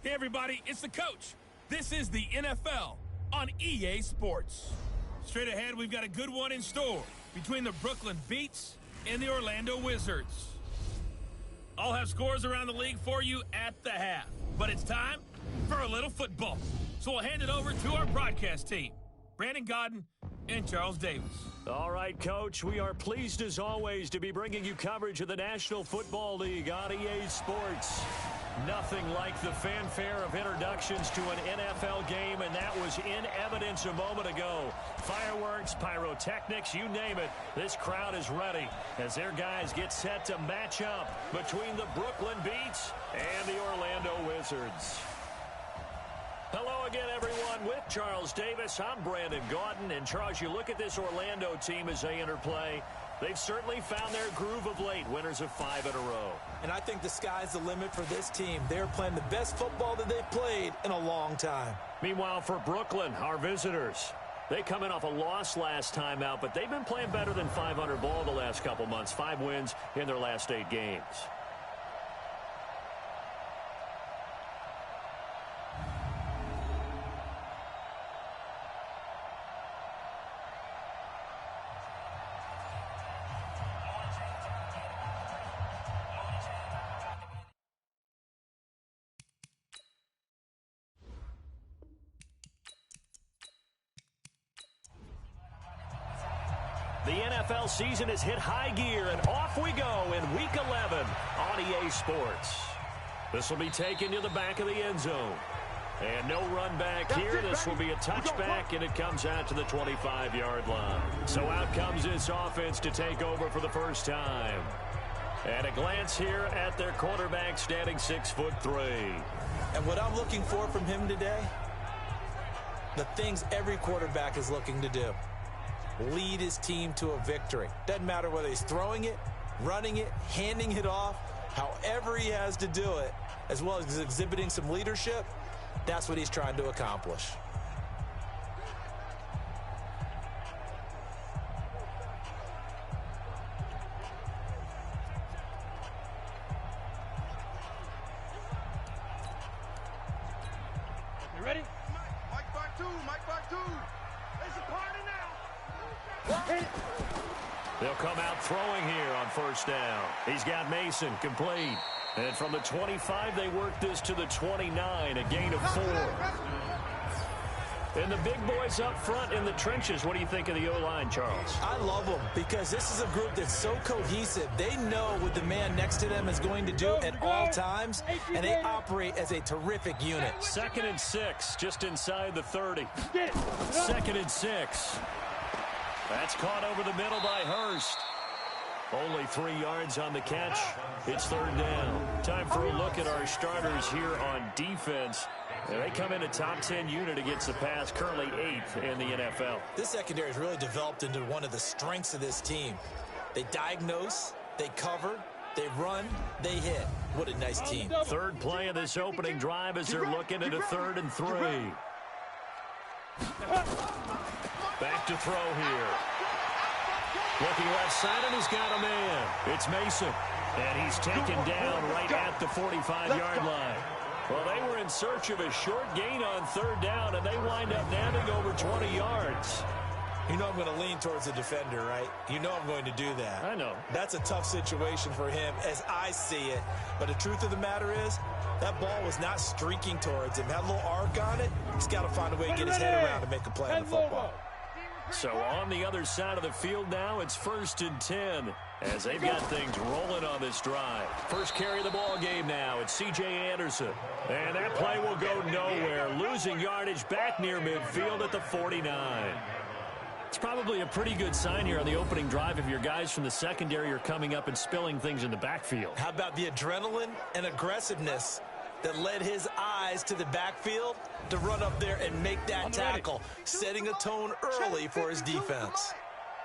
Hey everybody, it's the coach. This is the NFL on EA Sports. Straight ahead, we've got a good one in store between the Brooklyn Beats and the Orlando Wizards. I'll have scores around the league for you at the half, but it's time for a little football. So we'll hand it over to our broadcast team, Brandon Godden and Charles Davis. All right, Coach, we are pleased as always to be bringing you coverage of the National Football League on EA Sports. Nothing like the fanfare of introductions to an NFL game, and that was in evidence a moment ago. Fireworks, pyrotechnics, you name it. This crowd is ready as their guys get set to match up between the Brooklyn Beats and the Orlando Wizards. Hello again, everyone. With Charles Davis, I'm Brandon Gaudin. And, Charles, you look at this Orlando team as they enter play. They've certainly found their groove of late, winners of 5 in a row. And I think the sky's the limit for this team. They're playing the best football that they've played in a long time. Meanwhile, for Brooklyn, our visitors, they come in off a loss last time out, but they've been playing better than 500 ball the last couple months. 5 wins in their last 8 games. The NFL season has hit high gear, and off we go in Week 11 on EA Sports. This will be taken to the back of the end zone. And no run back here. This will be a touchback, and it comes out to the 25-yard line. So out comes this offense to take over for the first time. And a glance here at their quarterback standing 6'3". And what I'm looking for from him today, the things every quarterback is looking to do. Lead his team to a victory. Doesn't matter whether he's throwing it, running it, handing it off, however he has to do it, as well as exhibiting some leadership, that's what he's trying to accomplish. You ready? Mike back two, Mike back two. It's a party now. They'll come out throwing here on first down. He's got Mason complete. And from the 25, they work this to the 29, a gain of 4. And the big boys up front in the trenches. What do you think of the O-line, Charles? I love them because this is a group that's so cohesive. They know what the man next to them is going to do at all times, and they operate as a terrific unit. 2nd and 6, just inside the 30. 2nd and 6. That's caught over the middle by Hurst. Only 3 yards on the catch. It's 3rd down. Time for a look at our starters here on defense. And they come in a top 10 unit against the pass, currently 8th in the NFL. This secondary has really developed into one of the strengths of this team. They diagnose, they cover, they run, they hit. What a nice team. 3rd play of this opening drive as they're looking at a 3rd and 3. Back to throw here. Looking left side, and he's got a man. It's Mason. And he's taken down right at the 45-yard line. Well, they were in search of a short gain on 3rd down, and they wind up nabbing over 20 yards. You know I'm going to lean towards the defender, right? You know I'm going to do that. I know. That's a tough situation for him as I see it. But the truth of the matter is, that ball was not streaking towards him. Had a little arc on it. He's got to find a way to get his head around and make a play on the football. So on the other side of the field now, it's 1st and 10 as they've got things rolling on this drive. First carry of the ball game now. It's C.J. Anderson. And that play will go nowhere. Losing yardage back near midfield at the 49. It's probably a pretty good sign here on the opening drive if your guys from the secondary are coming up and spilling things in the backfield. How about the adrenaline and aggressiveness that led his eyes to the backfield to run up there and make that tackle, setting a tone early for his defense.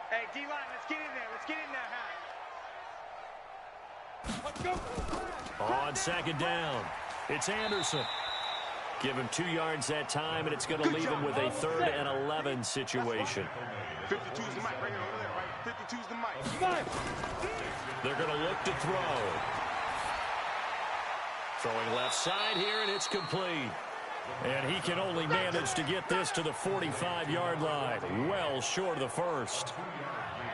Hey, D-line, let's get in there. Let's get in there, Let's go. On 2nd down, it's Anderson. Give him 2 yards that time, and it's going to leave him with a 3rd and 11 situation. 52's the mic. Bring it over there, right? 52's the mic. They're going to look to throw. Throwing left side here, and it's complete. And he can only manage to get this to the 45-yard line, well short of the first.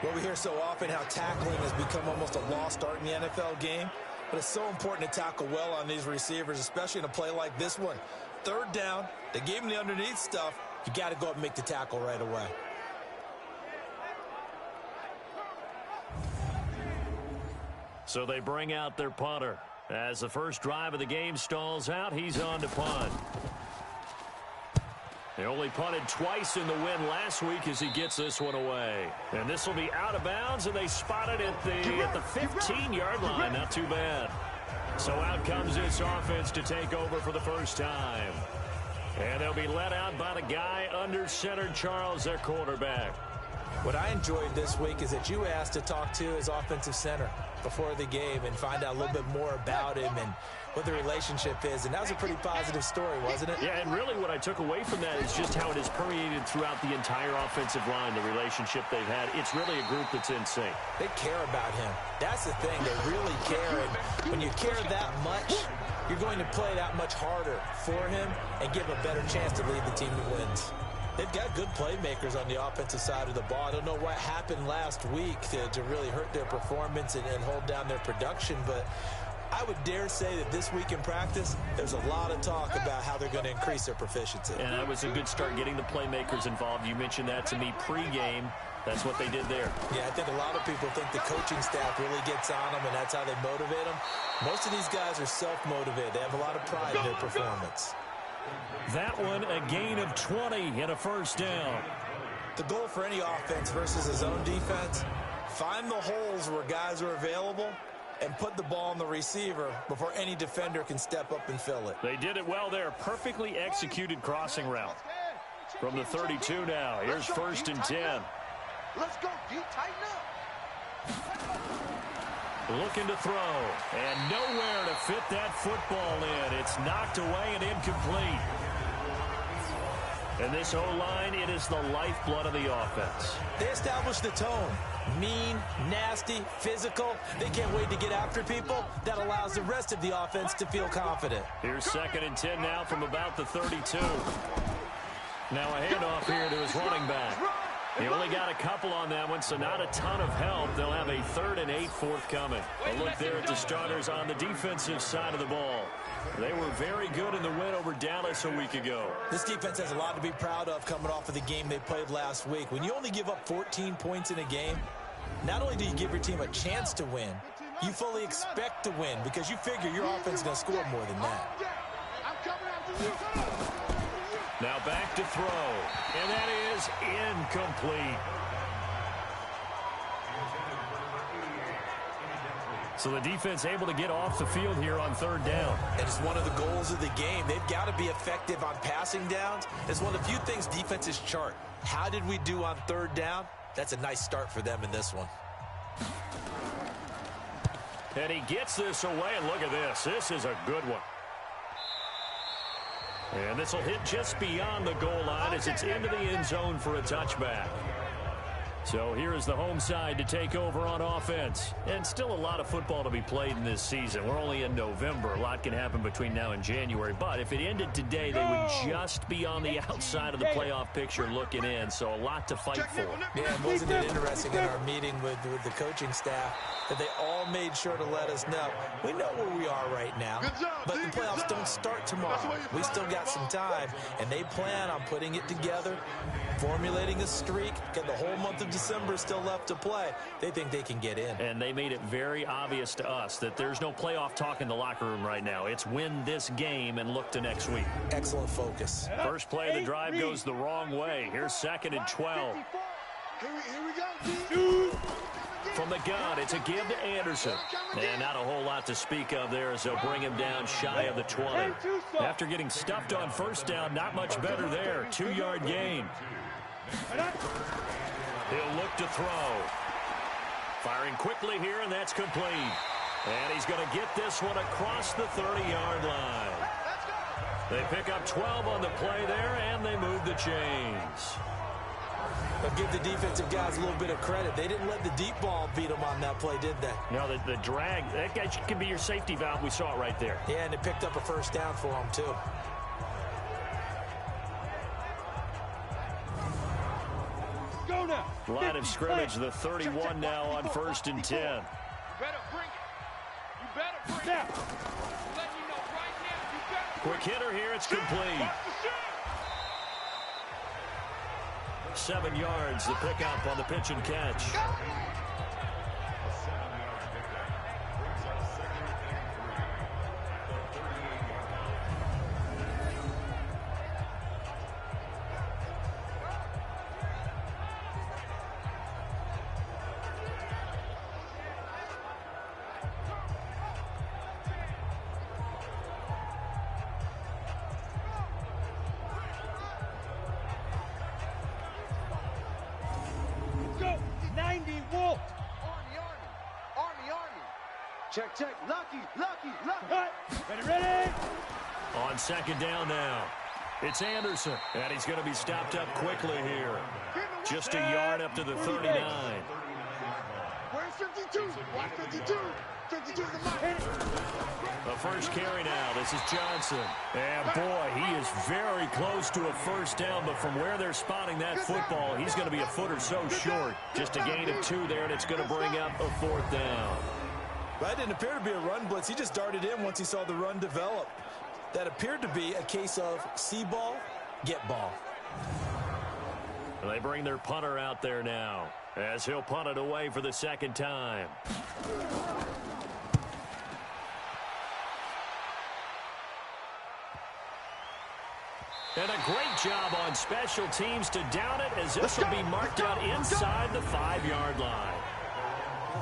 Well, we hear so often how tackling has become almost a lost art in the NFL game. But it's so important to tackle well on these receivers, especially in a play like this one. Third down, they gave him the underneath stuff. You got to go up and make the tackle right away. So they bring out their punter. As the first drive of the game stalls out, he's on to punt. They only punted twice in the win last week as he gets this one away. And this will be out of bounds, and they spot it at the 15-yard line. Not too bad. So out comes this offense to take over for the first time. And they'll be let out by the guy under center, Charles, their quarterback. What I enjoyed this week is that you asked to talk to his offensive center before the game and find out a little bit more about him and what the relationship is. And that was a pretty positive story, wasn't it? Yeah, and really what I took away from that is just how it has permeated throughout the entire offensive line, the relationship they've had. It's really a group that's in sync. They care about him. That's the thing. They really care. And when you care that much, you're going to play that much harder for him and give a better chance to lead the team to wins. They've got good playmakers on the offensive side of the ball. I don't know what happened last week to really hurt their performance and hold down their production, but I would dare say that this week in practice, there's a lot of talk about how they're going to increase their proficiency. And that was a good start getting the playmakers involved. You mentioned that to me pregame. That's what they did there. Yeah, I think a lot of people think the coaching staff really gets on them, and that's how they motivate them. Most of these guys are self-motivated. They have a lot of pride in their performance. That one, a gain of 20 and a first down. The goal for any offense versus his own defense, find the holes where guys are available and put the ball on the receiver before any defender can step up and fill it. They did it well there. Perfectly executed crossing route. From the 32 now, here's first and 10. Let's go, D. Tighten up. Looking to throw, and nowhere to fit that football in. It's knocked away and incomplete. And this O-line, it is the lifeblood of the offense. They established the tone. Mean, nasty, physical. They can't wait to get after people. That allows the rest of the offense to feel confident. Here's second and 10 now from about the 32. Now a handoff here to his running back. He only got a couple on that one, so not a ton of help. They'll have a 3rd and 8 forthcoming. A look there at the starters on the defensive side of the ball. They were very good in the win over Dallas a week ago. This defense has a lot to be proud of coming off of the game they played last week. When you only give up 14 points in a game, not only do you give your team a chance to win, you fully expect to win because you figure your offense is going to score more than that. I'm coming after you. Now back to throw, and that is incomplete. So the defense able to get off the field here on 3rd down. And it's one of the goals of the game. They've got to be effective on passing downs. It's one of the few things defenses chart. How did we do on 3rd down? That's a nice start for them in this one. And he gets this away, and look at this. This is a good one. And this will hit just beyond the goal line as it's into the end zone for a touchback. So here is the home side to take over on offense. And still a lot of football to be played in this season. We're only in November. A lot can happen between now and January. But if it ended today, they would just be on the outside of the playoff picture looking in. So a lot to fight for. Yeah, and wasn't it interesting in our meeting with the coaching staff that they all made sure to let us know, we know where we are right now, but the playoffs don't start tomorrow. We still got some time, and they plan on putting it together, formulating a streak, got the whole month of December still left to play. They think they can get in. And they made it very obvious to us that there's no playoff talk in the locker room right now. It's win this game and look to next week. Excellent focus. First play of the drive goes the wrong way. Here's 2nd and 12. Here we go. From the gun, it's a give to Anderson. And not a whole lot to speak of there as they'll bring him down shy of the 20. After getting stuffed on 1st down, not much better there. 2-yard gain. He'll look to throw. Firing quickly here, and that's complete. And he's going to get this one across the 30-yard line. They pick up 12 on the play there, and they move the chains. But give the defensive guys a little bit of credit. They didn't let the deep ball beat them on that play, did they? No, the drag, that guy can be your safety valve. We saw it right there. Yeah, and it picked up a first down for them, too. Go now. Line of scrimmage, the 31 now on 1st and 10. You better bring it. You better bring it. Now. Let me know right now. You better Quick hitter here, it's complete. 7 yards, the pickup on the pitch and catch. Check. Lucky. Ready. On 2nd down now, it's Anderson, and he's going to be stopped up quickly here. Just a yard up to the 39. Where's 52? Watch 52. 52's the mark. The first carry now, this is Johnson. And boy, he is very close to a first down, but from where they're spotting that football, he's going to be a foot or so short. Just a gain of 2 there, and it's going to bring up a 4th down. That didn't appear to be a run blitz. He just darted in once he saw the run develop. That appeared to be a case of see ball, get ball. And they bring their punter out there now as he'll punt it away for the 2nd time. And a great job on special teams to down it as this will be marked out inside the 5-yard line.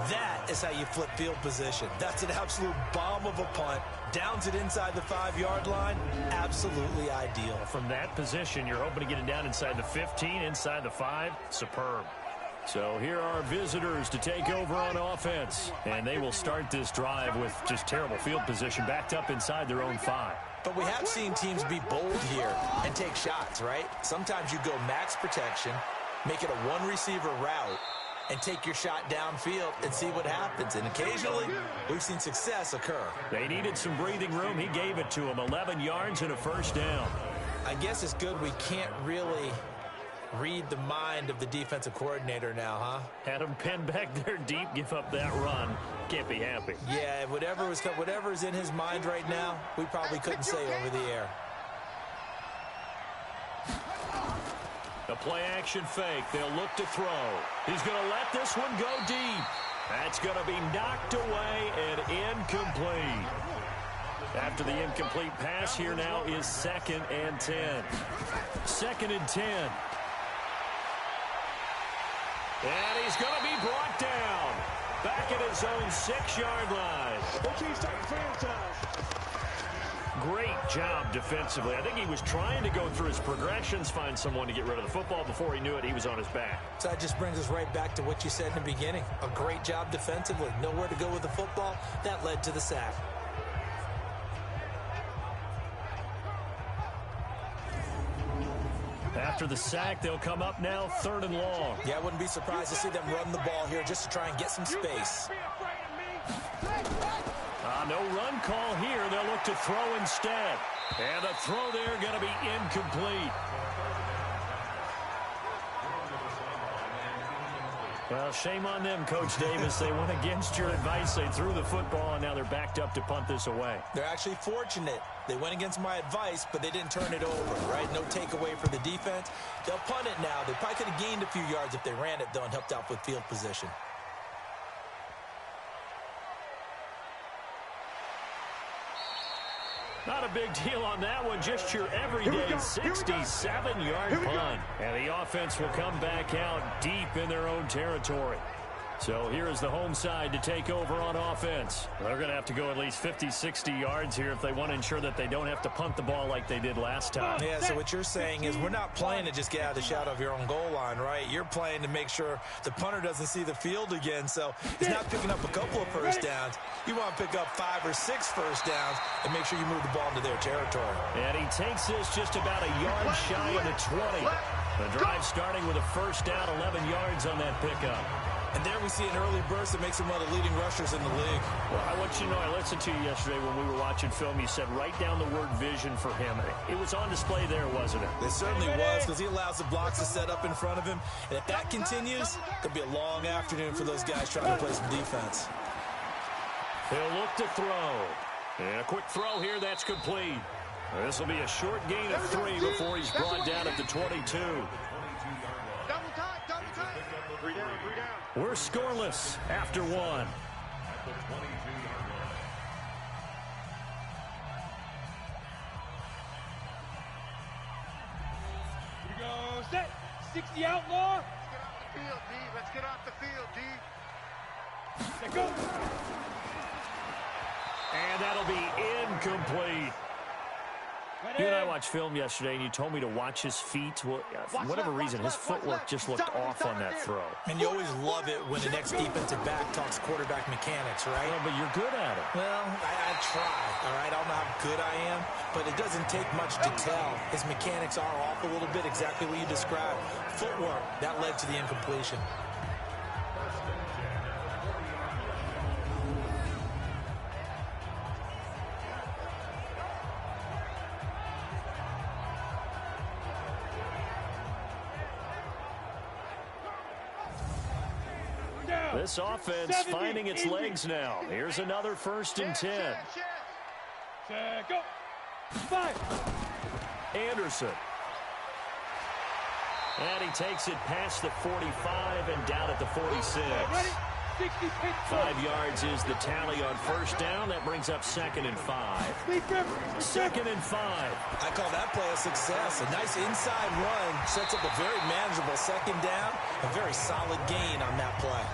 That is how you flip field position. That's an absolute bomb of a punt. Downs it inside the 5-yard line. Absolutely ideal. From that position, you're hoping to get it down inside the 15, inside the 5. Superb. So here are visitors to take over on offense. And they will start this drive with just terrible field position backed up inside their own 5. But we have seen teams be bold here and take shots, right? Sometimes you go max protection, make it a one-receiver route, and take your shot downfield and see what happens. And occasionally, we've seen success occur. They needed some breathing room. He gave it to them. 11 yards and a first down. I guess it's good we can't really read the mind of the defensive coordinator now, huh? Had him pinned back there deep, give up that run. Can't be happy. Yeah, whatever's in his mind right now, we probably couldn't say over the air. A play-action fake. They'll look to throw. He's going to let this one go deep. That's going to be knocked away and incomplete. After the incomplete pass, here now is 2nd and 10. 2nd and 10. And he's going to be brought down. Back at his own 6-yard line. Great job defensively. I think he was trying to go through his progressions, find someone to get rid of the football. Before he knew it, he was on his back. So that just brings us right back to what you said in the beginning. A great job defensively. Nowhere to go with the football. That led to the sack. After the sack, they'll come up now 3rd and long. Yeah, I wouldn't be surprised to see them run the ball here just to try and get some space. No run call here. They'll look to throw instead. And the throw there going to be incomplete. Well, shame on them, Coach Davis. They went against your advice. They threw the football, and now they're backed up to punt this away. They're actually fortunate. They went against my advice, but they didn't turn it over, right? No takeaway for the defense. They'll punt it now. They probably could have gained a few yards if they ran it, though, and helped out with field position. Not a big deal on that one. Just your everyday 67-yard punt. And the offense will come back out deep in their own territory. So here is the home side to take over on offense. They're going to have to go at least 50, 60 yards here if they want to ensure that they don't have to punt the ball like they did last time. Yeah, so what you're saying is we're not playing to just get out of the shadow of your own goal line, right? You're playing to make sure the punter doesn't see the field again. So he's not picking up a couple of first downs. You want to pick up 5 or 6 first downs and make sure you move the ball into their territory. And he takes this just about a yard shy of the 20. The drive starting with a first down, 11 yards on that pickup. And there we see an early burst that makes him one of the leading rushers in the league. Well, I want you to know, I listened to you yesterday when we were watching film. You said write down the word vision for him. It was on display there, wasn't it? It certainly was, because he allows the blocks to set up in front of him. And if that continues, it could be a long afternoon for those guys trying to play some defense. He'll look to throw. And a quick throw here, that's complete. This will be a short gain of 3 before he's brought down at the 22. We're scoreless after 1. Here we go, set. 60 outlaw. Let's get off the field, D. Let's go. And that'll be incomplete. You and I watched film yesterday, and you told me to watch his feet. Well, for whatever reason, his footwork just looked off on that throw. And you always love it when the next defensive back talks quarterback mechanics, right? Well, but you're good at it. Well, I try, all right? I don't know how good I am, but it doesn't take much to tell. His mechanics are off a little bit, exactly what you described. Footwork, that led to the incompletion. This offense finding its legs now. Here's another 1st and 10. Go. 5. Anderson. And he takes it past the 45 and down at the 46. 5 yards is the tally on 1st down. That brings up 2nd and 5. 2nd and 5. I call that play a success. A nice inside run sets up a very manageable 2nd down. A very solid gain on that play.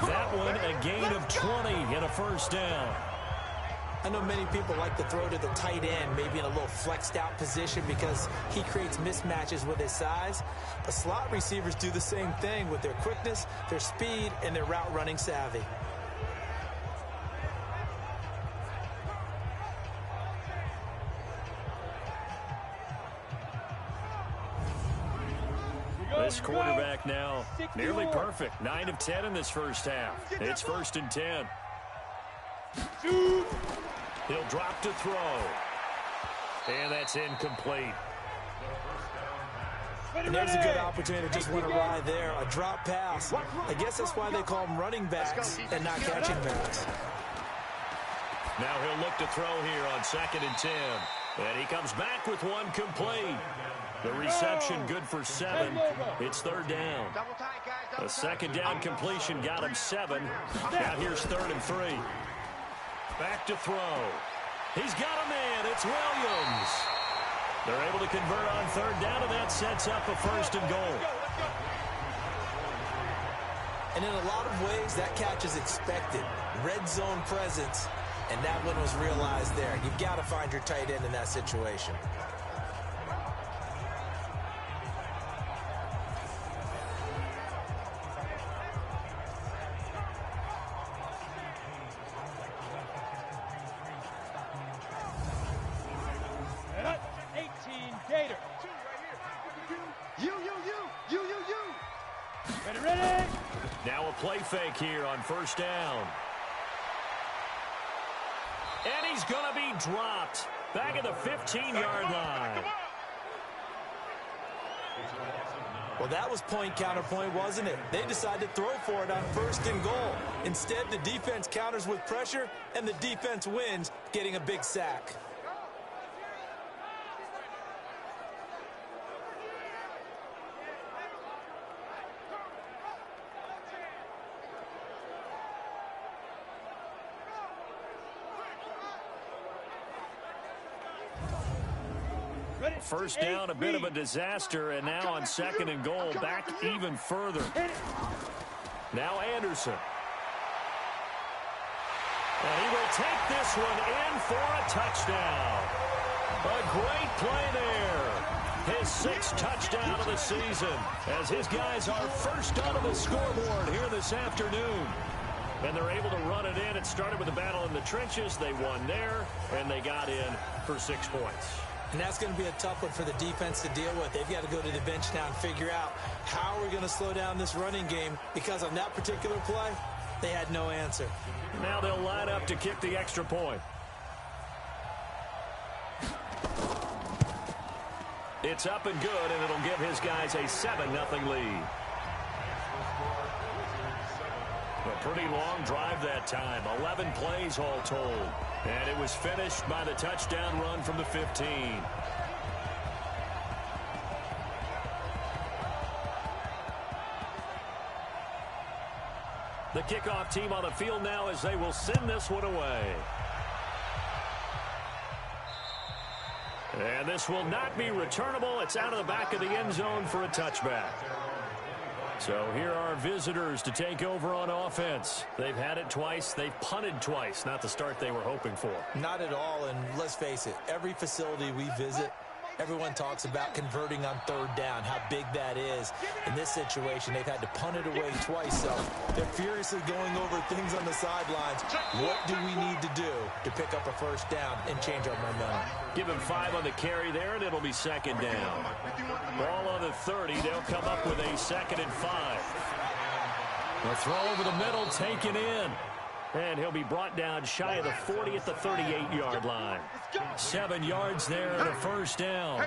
That one, a gain of 20 and a 1st down. I know many people like to throw to the tight end, maybe in a little flexed out position because he creates mismatches with his size. But slot receivers do the same thing with their quickness, their speed, and their route running savvy. This quarterback now nearly perfect. 9 of 10 in this first half. It's 1st and 10. He'll drop to throw. And that's incomplete. And there's a good opportunity to just win a ride there. A drop pass. I guess that's why they call them running backs and not catching backs. Now he'll look to throw here on 2nd and 10. And he comes back with one complete. The reception good for 7. It's 3rd down. A 2nd down completion got him 7. Now here's 3rd and 3. Back to throw. He's got a man. It's Williams. They're able to convert on 3rd down, and that sets up a 1st and goal. And in a lot of ways, that catch is expected. Red zone presence, and that one was realized there. You've got to find your tight end in that situation. Now a play fake here on 1st down. And he's going to be dropped back at the 15-yard line. Well, that was point counterpoint, wasn't it? They decided to throw for it on 1st and goal. Instead, the defense counters with pressure, and the defense wins, getting a big sack. First down, a bit of a disaster, and now on 2nd and goal, back even further. Now Anderson. And he will take this one in for a touchdown. A great play there. His 6th touchdown of the season as his guys are first onto the scoreboard here this afternoon. And they're able to run it in. It started with a battle in the trenches. They won there, and they got in for 6 points. And that's going to be a tough one for the defense to deal with. They've got to go to the bench now and figure out how we're going to slow down this running game, because on that particular play, they had no answer. Now they'll line up to kick the extra point. It's up and good, and it'll give his guys a 7-0 lead. A pretty long drive that time. 11 plays all told. And it was finished by the touchdown run from the 15. The kickoff team on the field now as they will send this one away. And this will not be returnable. It's out of the back of the end zone for a touchback. So here are visitors to take over on offense. They've had it twice. They've punted twice. Not the start they were hoping for. Not at all, and let's face it, every facility we visit, everyone talks about converting on third down, how big that is. In this situation, they've had to punt it away twice, so they're furiously going over things on the sidelines. What do we need to do to pick up a first down and change our momentum? Give him 5 on the carry there, and it'll be second down. Ball on the 30. They'll come up with a 2nd and 5. The throw over the middle, taken in. And he'll be brought down shy of the 40 at the 38-yard line. 7 yards there and a first down.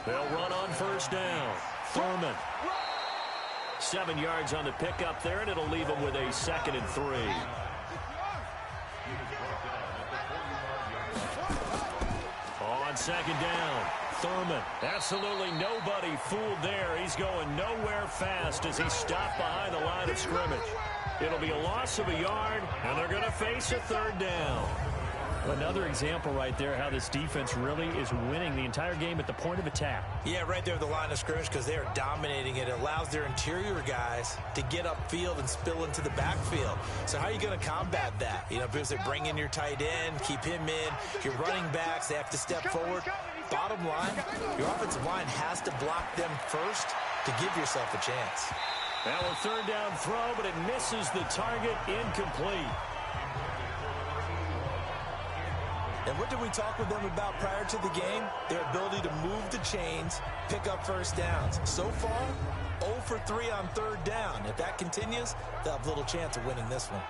They'll run on first down. Thurman. 7 yards on the pickup there, and it'll leave them with a 2nd and 3. On second down, Thurman. Absolutely nobody fooled there. He's going nowhere fast as he's stopped behind the line of scrimmage. It'll be a loss of a yard, and they're going to face a third down. Another example right there how this defense really is winning the entire game at the point of attack. Yeah, right there at the line of scrimmage, because they are dominating it. It allows their interior guys to get upfield and spill into the backfield. So how are you going to combat that? You know, because they bring in your tight end, keep him in. Your running backs, they have to step forward. Bottom line, your offensive line has to block them first to give yourself a chance. Now a third down throw, but it misses the target, incomplete. And what did we talk with them about prior to the game? Their ability to move the chains, pick up first downs. So far, 0 for 3 on third down. If that continues, they'll have little chance of winning this one.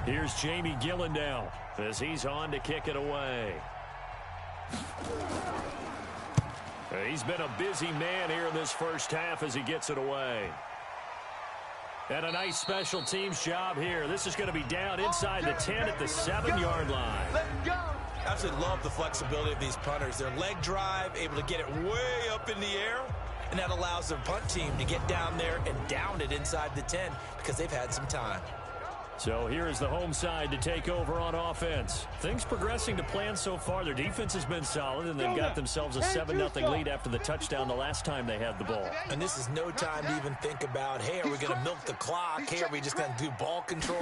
Here's Jamie Gillendow as he's on to kick it away. He's been a busy man here in this first half as he gets it away. And a nice special teams job here. This is going to be down inside the 10 at the 7-yard line. Let's go. I absolutely love the flexibility of these punters. Their leg drive, able to get it way up in the air, and that allows their punt team to get down there and down it inside the 10 because they've had some time. So here is the home side to take over on offense. Things progressing to plan so far. Their defense has been solid, and they've got themselves a 7-0 lead after the touchdown the last time they had the ball. And this is no time to even think about, hey, are we going to milk the clock? Hey, are we just going to do ball control?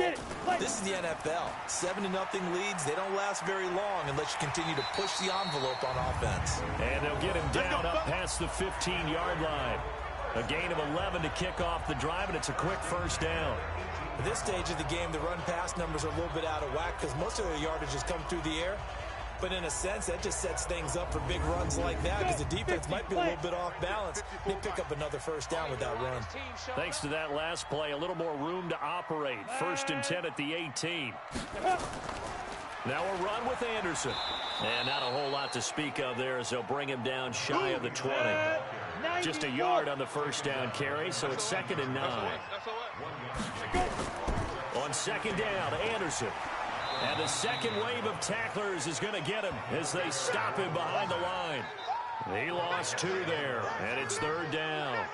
This is the NFL. 7-0 leads, they don't last very long unless you continue to push the envelope on offense. And they'll get him down up past the 15-yard line. A gain of 11 to kick off the drive, and it's a quick first down. At this stage of the game, the run-pass numbers are a little bit out of whack because most of their yardage has come through the air. But in a sense, that just sets things up for big runs like that because the defense might be a little bit off balance. They pick up another first down with that run. Thanks to that last play, a little more room to operate. 1st and 10 at the 18. Now a run with Anderson. And not a whole lot to speak of there as they'll bring him down shy of the 20. Just a yard on the first down carry, so it's 2nd and 9. On 2nd down, Anderson. And the second wave of tacklers is going to get him as they stop him behind the line. He lost 2 there, and it's 3rd down.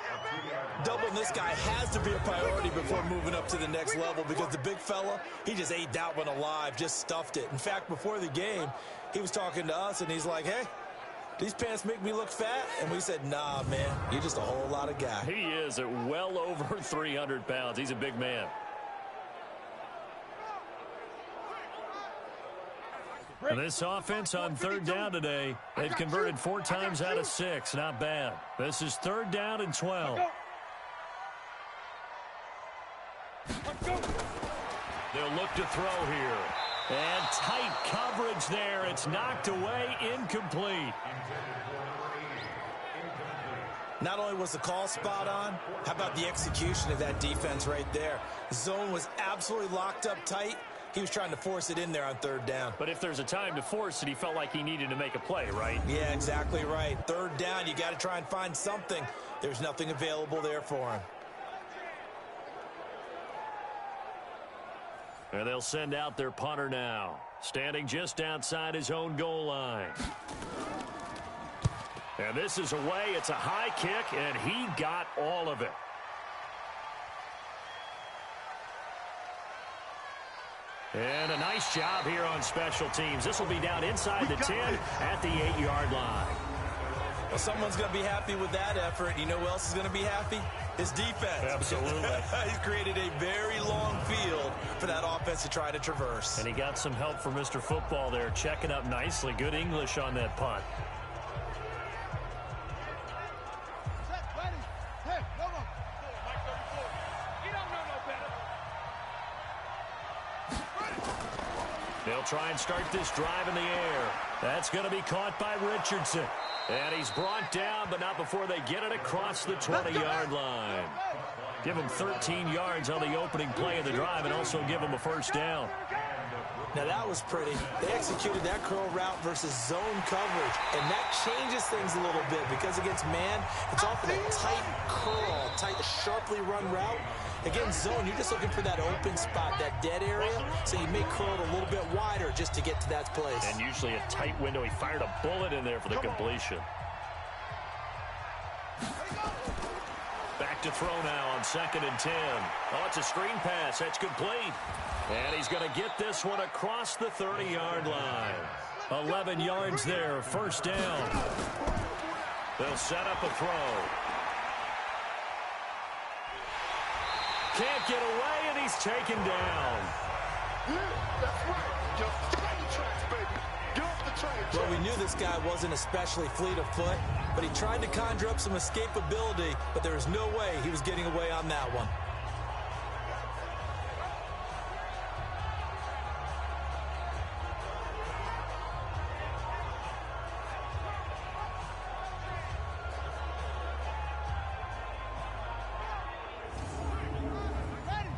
Doubling this guy has to be a priority before moving up to the next level because the big fella, he just ate that one alive, just stuffed it. In fact, before the game, he was talking to us, and he's like, hey, these pants make me look fat? And we said, nah, man, you're just a whole lot of guy. He is at well over 300 pounds. He's a big man. And this offense on 3rd down today, they've converted 4 times out of 6. Not bad. This is 3rd down and 12. They'll look to throw here. And tight coverage there. It's knocked away, incomplete. Not only was the call spot on, how about the execution of that defense right there? Zone was absolutely locked up tight. He was trying to force it in there on third down. But if there's a time to force it, he felt like he needed to make a play, right? Yeah, exactly right. Third down, you got to try and find something. There's nothing available there for him. And they'll send out their punter now, standing just outside his own goal line. And this is away. It's a high kick, and he got all of it. And a nice job here on special teams. This will be down inside the 10 at the 8-yard line. Well, someone's going to be happy with that effort. You know who else is going to be happy? His defense. Absolutely. He's created a very long field for that offense to try to traverse. And he got some help from Mr. Football there, checking up nicely. Good English on that punt. They'll try and start this drive in the air. That's going to be caught by Richardson. And he's brought down, but not before they get it across the 20-yard line. Give him 13 yards on the opening play of the drive and also give him a first down. Now that was pretty. They executed that curl route versus zone coverage, and that changes things a little bit because against man, it's often a tight curl, tight, sharply run route. Against zone, you're just looking for that open spot, that dead area, so you may curl it a little bit wider just to get to that place. And usually a tight window. He fired a bullet in there for the completion. Back to throw now on 2nd and 10. Oh, it's a screen pass. That's complete. And he's going to get this one across the 30-yard line. 11 yards there, first down. They'll set up a throw. Can't get away, and he's taken down. That's right. Just train tracks, baby. Get off the train tracks. Well, we knew this guy wasn't especially fleet of foot, but he tried to conjure up some escapability, but there was no way he was getting away on that one.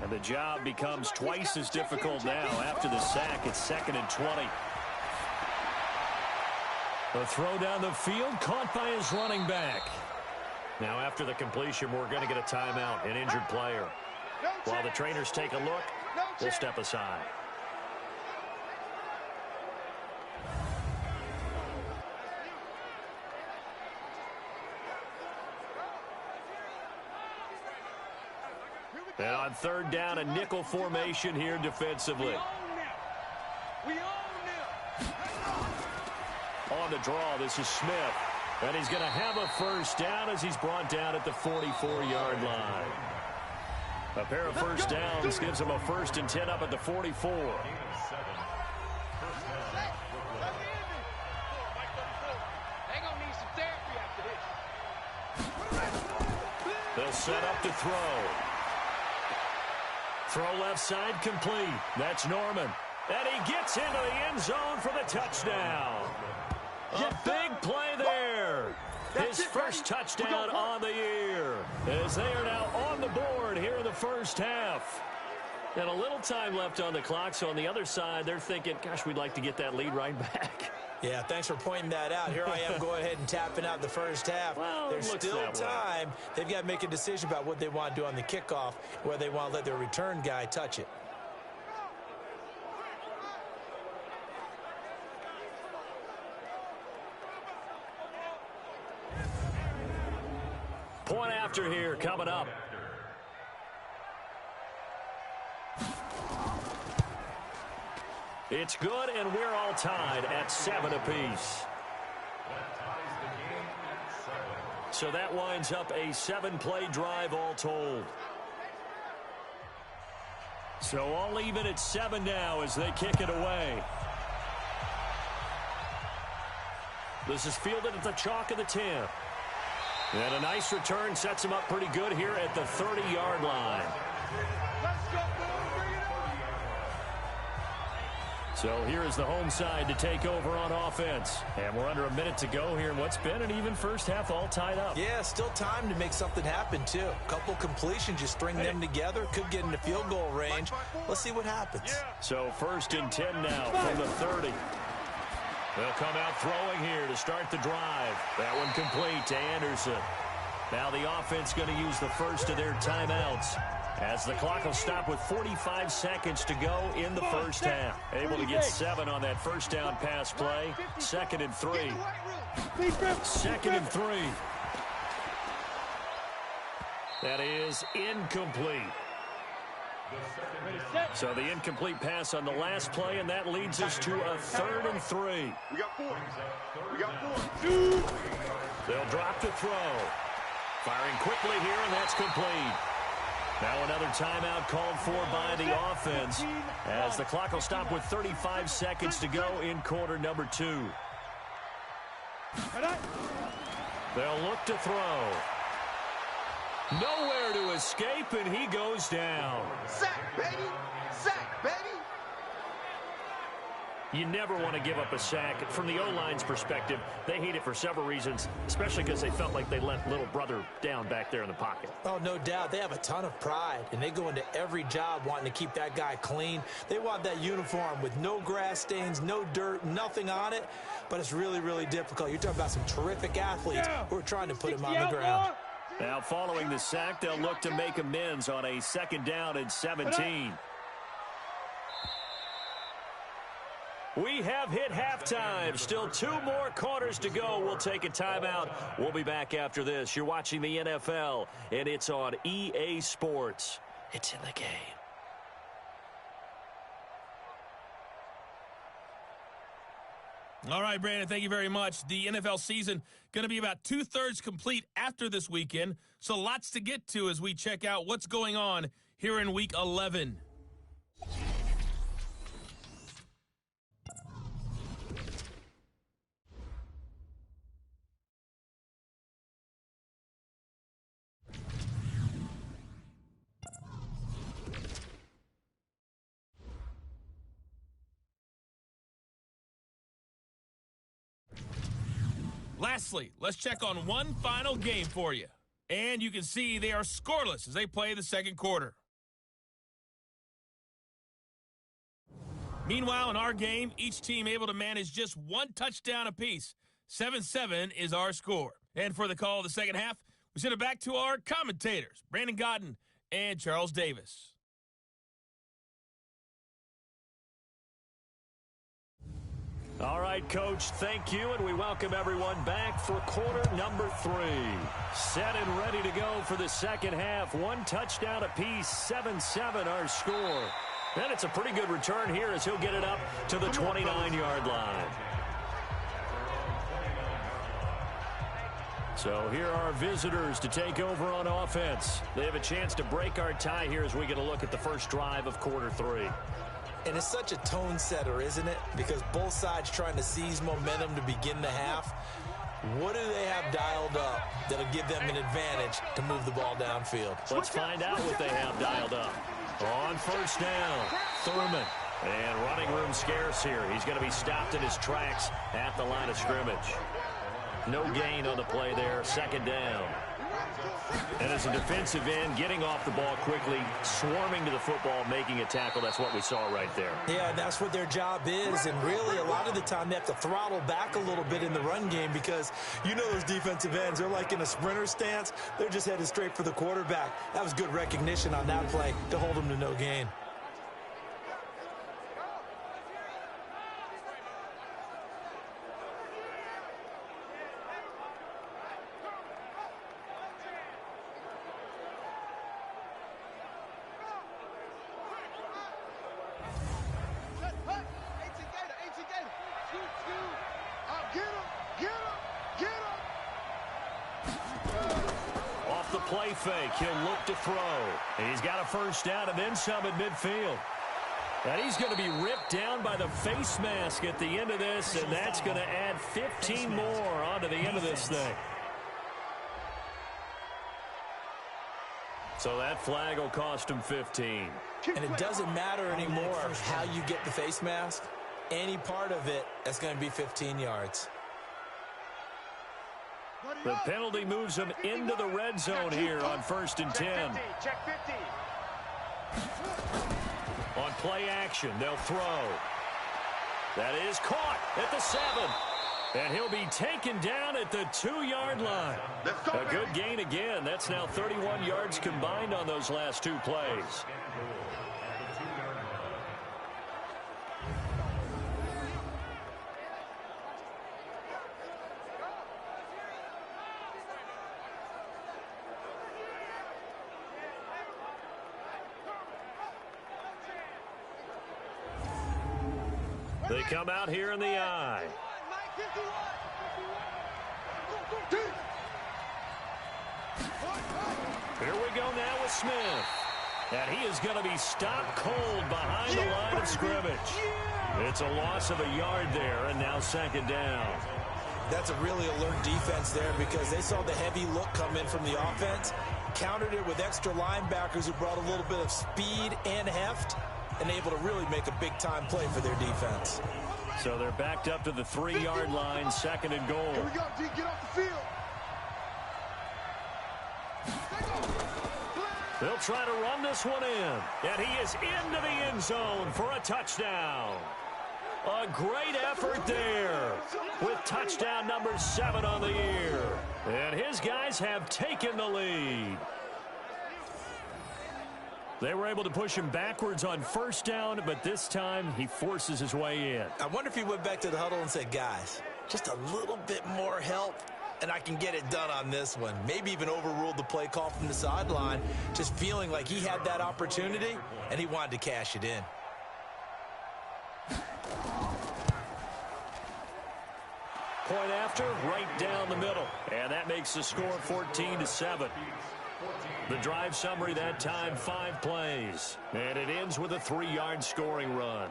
And the job becomes twice as difficult now after the sack. It's 2nd and 20. The throw down the field caught by his running back. Now after the completion, we're going to get a timeout, an injured player. While the trainers take a look, we'll step aside. And on 3rd down, a nickel formation here defensively. On the draw, this is Smith. And he's going to have a first down as he's brought down at the 44-yard line. A pair of first downs gives him a 1st and 10 up at the 44. They'll set up to throw. Throw left side complete. That's Norman. And he gets into the end zone for the touchdown. A big play there. His first touchdown on the year. As they are now on the board here in the first half. And a little time left on the clock. So on the other side, they're thinking, gosh, we'd like to get that lead right back. Yeah, thanks for pointing that out. Here I am going ahead and tapping out the first half. Well, there's still time. They've got to make a decision about what they want to do on the kickoff, whether they want to let their return guy touch it. Point after here coming up. It's good, and we're all tied at 7 apiece. So that winds up a 7-play drive all told. So all even at 7 now as they kick it away. This is fielded at the chalk of the 10. And a nice return sets him up pretty good here at the 30-yard line. So here is the home side to take over on offense. And we're under a minute to go here in what's been an even first half, all tied up. Yeah, still time to make something happen, too. A couple completions, you string them together, could get into field goal range. Let's see what happens. So 1st and 10 now from the 30. They'll come out throwing here to start the drive. That one complete to Anderson. Now the offense going to use the first of their timeouts, as the clock will stop with 45 seconds to go in the first half. Able to get 7 on that first down pass play. 2nd and 3. 2nd and 3. That is incomplete. So the incomplete pass on the last play, and that leads us to a 3rd and 3. We got 4. We got 4. They'll drop to throw. Firing quickly here, and that's complete. Now another timeout called for by the offense, as the clock will stop with 35 seconds to go in quarter number 2. They'll look to throw. Nowhere to escape, and he goes down. Sack, baby! Sack, baby! You never want to give up a sack. From the O-line's perspective, they hate it for several reasons, especially because they felt like they let little brother down back there in the pocket. Oh, no doubt. They have a ton of pride, and they go into every job wanting to keep that guy clean. They want that uniform with no grass stains, no dirt, nothing on it, but it's really, really difficult. You're talking about some terrific athletes who are trying to put him on the ground. Now, following the sack, they'll look to make amends on a 2nd down and 17. We have hit halftime. Still 2 more quarters to go. We'll take a timeout. We'll be back after this. You're watching the NFL, and it's on EA Sports. It's in the game. All right, Brandon, thank you very much. The NFL season going to be about 2/3 complete after this weekend, so lots to get to as we check out what's going on here in Week 11. Lastly, let's check on one final game for you. And you can see they are scoreless as they play the 2nd quarter. Meanwhile, in our game, each team able to manage just 1 touchdown apiece. 7-7 is our score. And for the call of the second half, we send it back to our commentators, Brandon Godden and Charles Davis. All right, Coach, thank you, and we welcome everyone back for quarter number 3. Set and ready to go for the second half. 1 touchdown apiece, 7-7 our score. And it's a pretty good return here as he'll get it up to the 29-yard line. So here are our visitors to take over on offense. They have a chance to break our tie here as we get a look at the first drive of quarter 3. And it's such a tone setter, isn't it? Because both sides trying to seize momentum to begin the half. What do they have dialed up that'll give them an advantage to move the ball downfield? Let's find out what they have dialed up. On first down, Thurman. And running room scarce here. He's going to be stopped in his tracks at the line of scrimmage. No gain on the play there, 2nd down. And as a defensive end, getting off the ball quickly, swarming to the football, making a tackle. That's what we saw right there. Yeah, that's what their job is. And really, a lot of the time, they have to throttle back a little bit in the run game because you know those defensive ends, they're like in a sprinter stance. They're just headed straight for the quarterback. That was good recognition on that play to hold them to no gain. Play fake. He'll look to throw. And he's got a first down and then some at midfield. And he's going to be ripped down by the face mask at the end of this, and that's going to add 15 more onto the end of this thing. So that flag will cost him 15. And it doesn't matter anymore how you get the face mask. any part of it, that's going to be 15 yards. The penalty moves them into the red zone here on 1st and 10. Check 50. On play action, they'll throw. That is caught at the 7. And he'll be taken down at the 2-yard line. A good gain again. That's now 31 yards combined on those last 2 plays. They come out here in the eye. Here we go now with Smith. And he is going to be stopped cold behind the line of scrimmage. It's a loss of a yard there, and now 2nd down. That's a really alert defense there because they saw the heavy look come in from the offense, countered it with extra linebackers who brought a little bit of speed and heft, and able to really make a big-time play for their defense. So they're backed up to the 3-yard line, 2nd and goal. Here we go, D. Get off the field. They'll try to run this one in. And he is into the end zone for a touchdown. A great effort there with touchdown number 7 on the year. And his guys have taken the lead. They were able to push him backwards on 1st down, but this time he forces his way in. I wonder if he went back to the huddle and said, guys, just a little bit more help, and I can get it done on this one. Maybe even overruled the play call from the sideline, just feeling like he had that opportunity, and he wanted to cash it in. Point after, right down the middle. And that makes the score 14-7. The drive summary that time, 5 plays. And it ends with a 3-yard scoring run.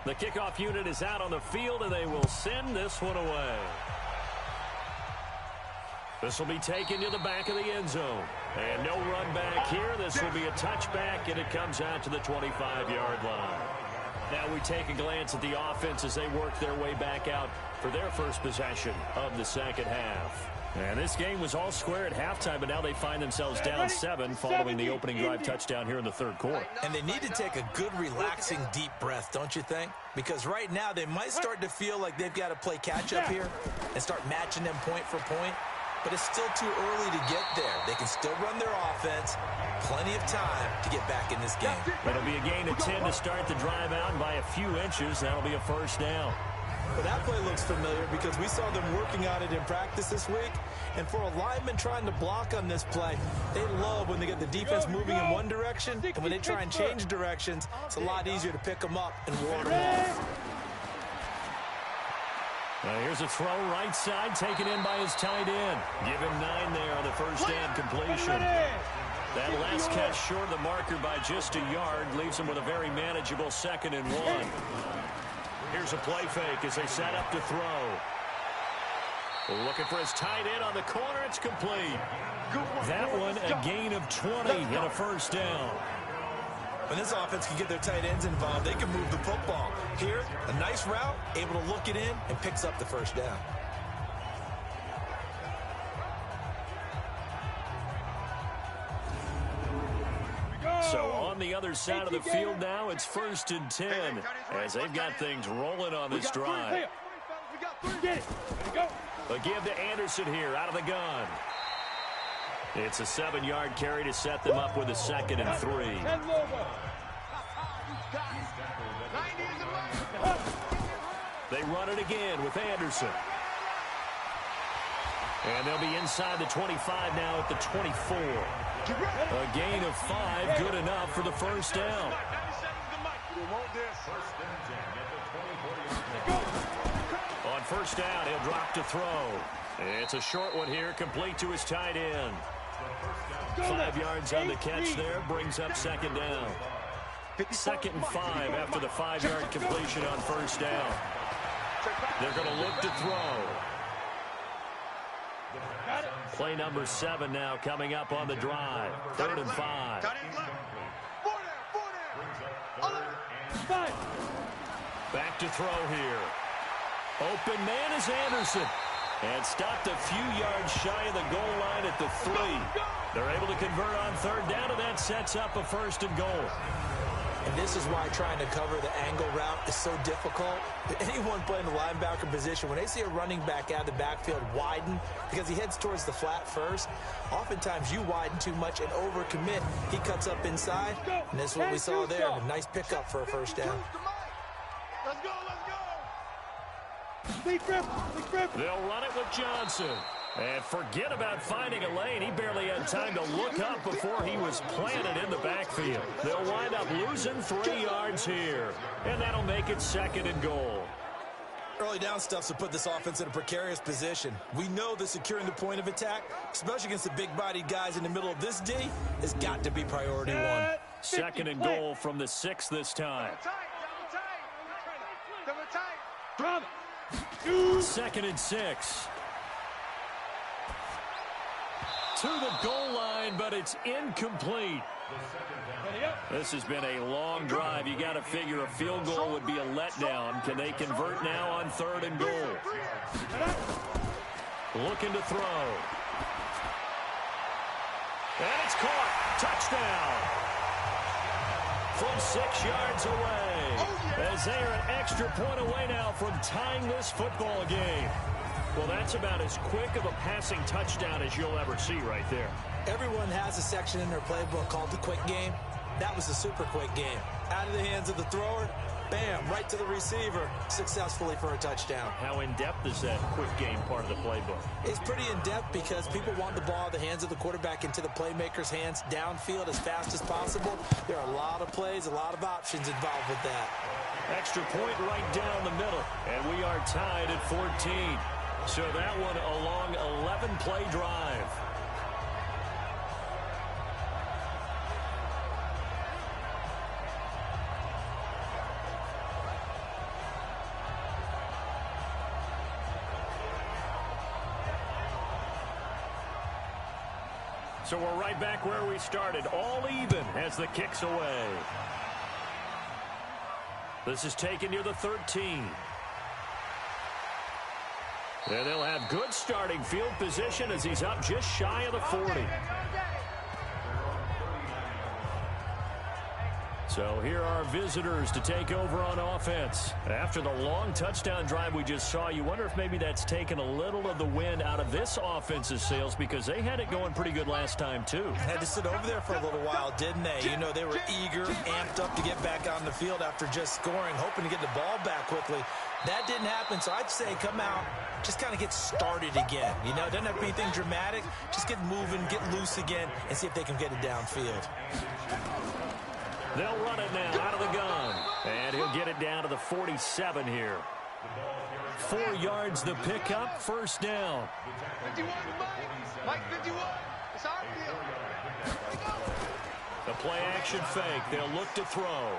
The kickoff unit is out on the field, and they will send this one away. This will be taken to the back of the end zone. And no run back here. This will be a touchback, and it comes out to the 25-yard line. Now we take a glance at the offense as they work their way back out for their first possession of the 2nd half. And this game was all square at halftime, but now they find themselves down 7 following the opening drive touchdown here in the 3rd quarter. And they need to take a good, relaxing, deep breath, don't you think? Because right now they might start to feel like they've got to play catch-up here and start matching them point for point. But it's still too early to get there. They can still run their offense. Plenty of time to get back in this game. It'll be a gain of 10 to start the drive out, and by a few inches, that'll be a 1st down. Well, that play looks familiar because we saw them working on it in practice this week. And for a lineman trying to block on this play, they love when they get the defense moving in one direction. And when they try and change directions, it's a lot easier to pick them up and ward them off. Now here's a throw right side taken in by his tight end. Give him 9 there on the 1st down completion. That last catch short of the marker by just a yard leaves him with a very manageable 2nd and 1. Here's a play fake as they set up to throw. Looking for his tight end on the corner. It's complete. That one a gain of 20 and a 1st down. When this offense can get their tight ends involved, they can move the football. Here, a nice route, able to look it in, and picks up the 1st down. So on the other side of the field now, it's 1st and 10 as they've got things rolling on this drive. A give to Anderson here out of the gun. It's a 7-yard carry to set them up with a 2nd and 3. They run it again with Anderson. And they'll be inside the 25 now at the 24. A gain of 5, good enough for the 1st down. On 1st down, he'll drop to throw. It's a short one here, complete to his tight end. 5 yards on the catch there, brings up 2nd down. 2nd and 5 after the 5-yard completion on 1st down. They're going to look to throw. Play number 7 now coming up on the drive. 3rd and 5. Back to throw here. Open man is Anderson. And stopped a few yards shy of the goal line at the 3. They're able to convert on 3rd down, and that sets up a 1st and goal. And this is why trying to cover the angle route is so difficult. Anyone playing the linebacker position, when they see a running back out of the backfield widen because he heads towards the flat first, oftentimes you widen too much and overcommit. He cuts up inside, and this is what we saw there. A nice pickup for a 1st down. Let's go, let's go. They'll run it with Johnson. And forget about finding a lane. He barely had time to look up before he was planted in the backfield. They'll wind up losing 3 yards here. And that'll make it 2nd and goal. Early down stuffs will put this offense in a precarious position. We know that securing the point of attack, especially against the big-bodied guys in the middle of this D, has got to be priority 1. 2nd and goal from the 6 this time. Double tight. 2nd and 6. To the goal line, but it's incomplete. This has been a long drive. You got to figure a field goal would be a letdown. Can they convert now on 3rd and goal? Looking to throw. And it's caught. Touchdown. From 6 yards away. As they are an extra point away now from tying this football game. Well, that's about as quick of a passing touchdown as you'll ever see right there. Everyone has a section in their playbook called the quick game. That was a super quick game. Out of the hands of the thrower, bam, right to the receiver, successfully for a touchdown. How in-depth is that quick game part of the playbook? It's pretty in-depth because people want the ball out of the hands of the quarterback into the playmaker's hands downfield as fast as possible. There are a lot of plays, a lot of options involved with that. Extra point right down the middle, and we are tied at 14. So that one a long 11-play drive. So we're right back where we started, all even as the kick's away. This is taken near the 13. And they'll have good starting field position as he's up just shy of the 40. So here are visitors to take over on offense. After the long touchdown drive we just saw, you wonder if maybe that's taken a little of the wind out of this offense's sails because they had it going pretty good last time, too. Had to sit over there for a little while, didn't they? You know, they were eager, amped up to get back on the field after just scoring, hoping to get the ball back quickly. That didn't happen, so I'd say come out, just kind of get started again. You know, it doesn't have to be anything dramatic. Just get moving, get loose again, and see if they can get it downfield. They'll run it now out of the gun. And he'll get it down to the 47 here. 4 yards the pickup, 1st down. 51, Mike 51. It's our field. The play action fake. They'll look to throw.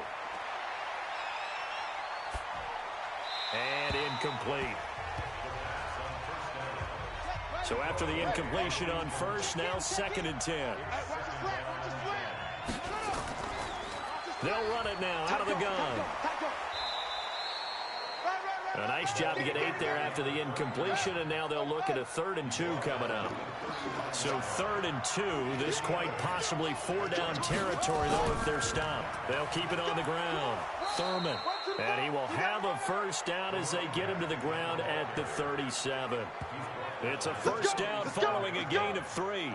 And incomplete. So after the incompletion on 1st, now 2nd and 10. They'll run it now out of the gun. A nice job to get 8 there after the incompletion, and now they'll look at a 3rd and 2 coming up. So 3rd and 2, this quite possibly 4-down territory, though, if they're stopped. They'll keep it on the ground. Thurman, and he will have a 1st down as they get him to the ground at the 37. It's a 1st down following a gain of 3.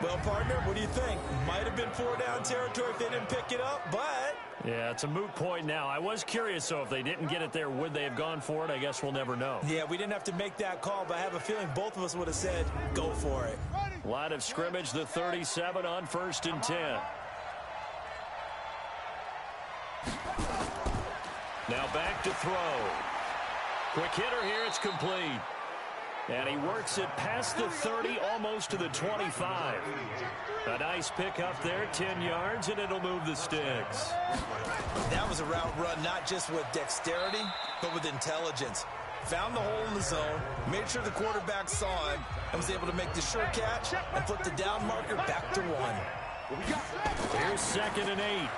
Well, partner, what do you think? Might have been 4-down territory if they didn't pick it up, but... Yeah, it's a moot point now. I was curious, so if they didn't get it there, would they have gone for it? I guess we'll never know. Yeah, we didn't have to make that call, but I have a feeling both of us would have said, go for it. Line of scrimmage, the 37 on 1st and 10. Now back to throw. Quick hitter here, it's complete. And he works it past the 30, almost to the 25. A nice pick up there, 10 yards, and it'll move the sticks. That was a route run not just with dexterity, but with intelligence. found the hole in the zone, made sure the quarterback saw him, and was able to make the sure catch and put the down marker back to 1. Here's 2nd and 8.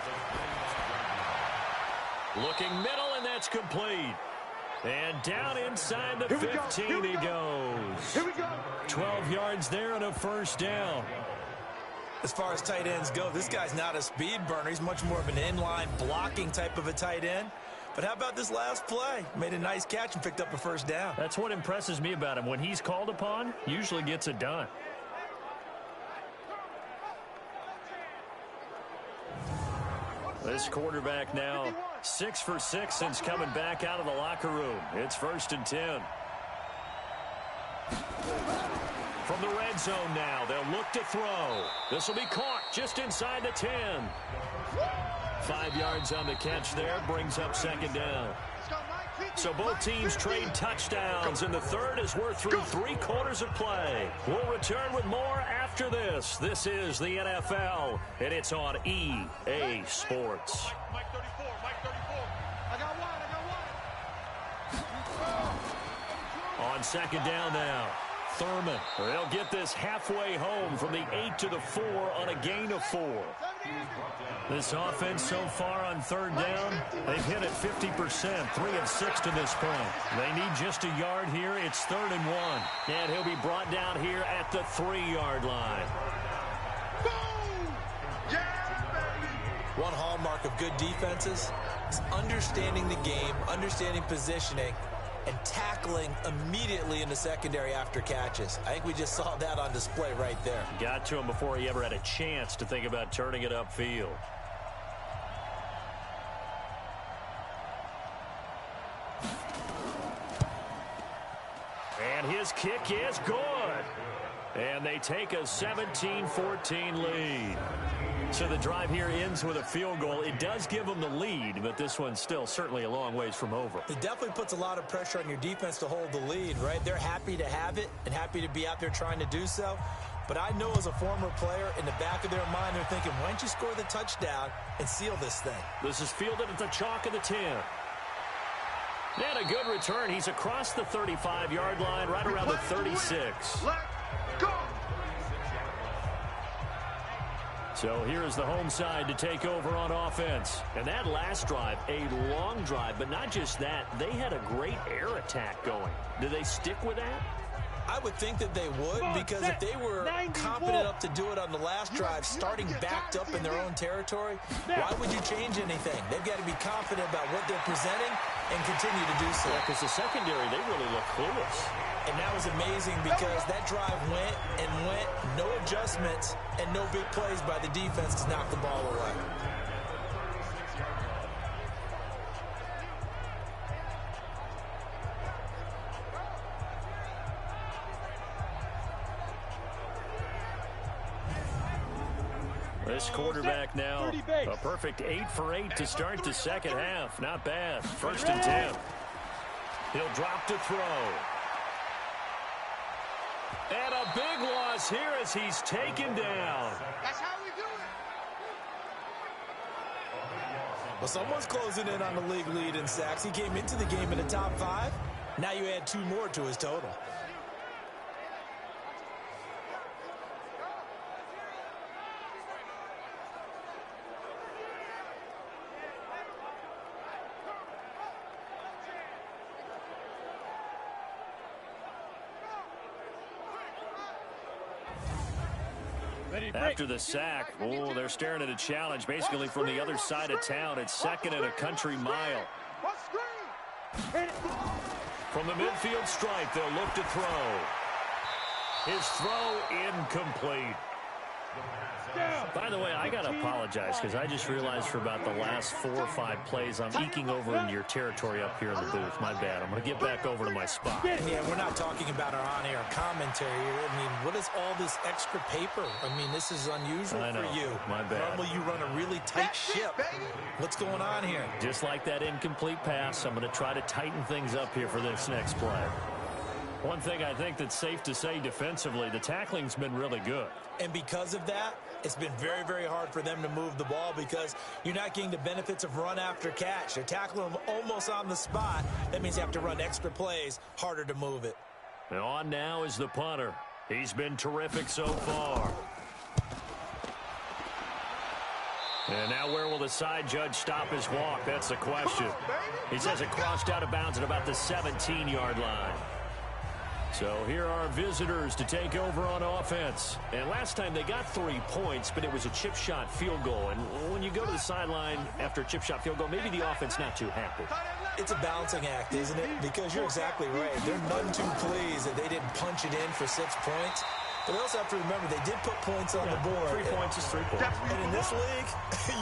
Looking middle, and that's complete. And down inside the 15 he goes. 12 yards there and a first down. As far as tight ends go, this guy's not a speed burner. He's much more of an inline blocking type of a tight end. But how about this last play? Made a nice catch and picked up a first down. That's what impresses me about him. When he's called upon, usually gets it done. This quarterback now 6 for 6 since coming back out of the locker room. It's 1st and 10. From the red zone now, they'll look to throw. This will be caught just inside the 10. 5 yards on the catch there, brings up 2nd down. So both teams trade touchdowns, and the third as we're through 3 quarters of play. We'll return with more after this. This is the NFL, and it's on EA Sports. Mike 34, Mike 34. I got one. On 2nd down now, Thurman. They'll get this halfway home from the 8 to the 4 on a gain of 4. This offense so far on 3rd down, they've hit it 50%, 3 of 6 to this point. They need just a yard here. It's 3rd and 1. And he'll be brought down here at the 3-yard line. Boom! Yeah, baby! One hallmark of good defenses is understanding the game, understanding positioning, and tackling immediately in the secondary after catches. I think we just saw that on display right there. Got to him before he ever had a chance to think about turning it upfield. And his kick is good. And they take a 17-14 lead. So the drive here ends with a field goal. It does give them the lead, but this one's still certainly a long ways from over. It definitely puts a lot of pressure on your defense to hold the lead, right? They're happy to have it and happy to be out there trying to do so. But I know as a former player, in the back of their mind, they're thinking, why don't you score the touchdown and seal this thing? This is fielded at the chalk of the 10. And a good return. He's across the 35-yard line, right around the 36. Let's go! So here is the home side to take over on offense. And that last drive, a long drive, but not just that. They had a great air attack going. Do they stick with that? I would think that they would, because if they were confident enough to do it on the last drive, starting backed up in their own territory, why would you change anything? They've got to be confident about what they're presenting and continue to do so. Because the secondary, they really look clueless. And that was amazing because that drive went and went, no adjustments, and no big plays by the defense to knock the ball away. This quarterback now, a perfect 8 for 8 to start the second half. Not bad. 1st and 10. He'll drop to throw. And a big loss here as he's taken down. That's how we do it. Well, someone's closing in on the league lead in sacks. He came into the game in the top 5. Now you add 2 more to his total. After the sack, oh, they're staring at a challenge basically from the other side of town. It's 2nd and a country mile. From the midfield stripe, they'll look to throw. His throw incomplete. By the way, I got to apologize because I just realized for about the last 4 or 5 plays I'm eking over into your territory up here in the booth. My bad. I'm going to get back over to my spot. Yeah, we're not talking about our on-air commentary here. I mean, what is all this extra paper? I mean, this is unusual for you. My bad. Normally you run a really tight ship. What's going on here? Just like that incomplete pass, I'm going to try to tighten things up here for this next play. One thing I think that's safe to say defensively, the tackling's been really good. And because of that, it's been very, very hard for them to move the ball because you're not getting the benefits of run after catch. They're tackling them almost on the spot. That means you have to run extra plays, harder to move it. And on now is the punter. He's been terrific so far. And now where will the side judge stop his walk? That's the question. He says it crossed out of bounds at about the 17-yard line. So here are visitors to take over on offense. And last time they got 3 points, but it was a chip shot field goal. And when you go to the sideline after a chip shot field goal, maybe the offense not too happy. It's a balancing act, isn't it? Because you're exactly right. They're none too pleased that they didn't punch it in for 6 points. But they also have to remember they did put points on the board. 3 points is 3 points. And in this league,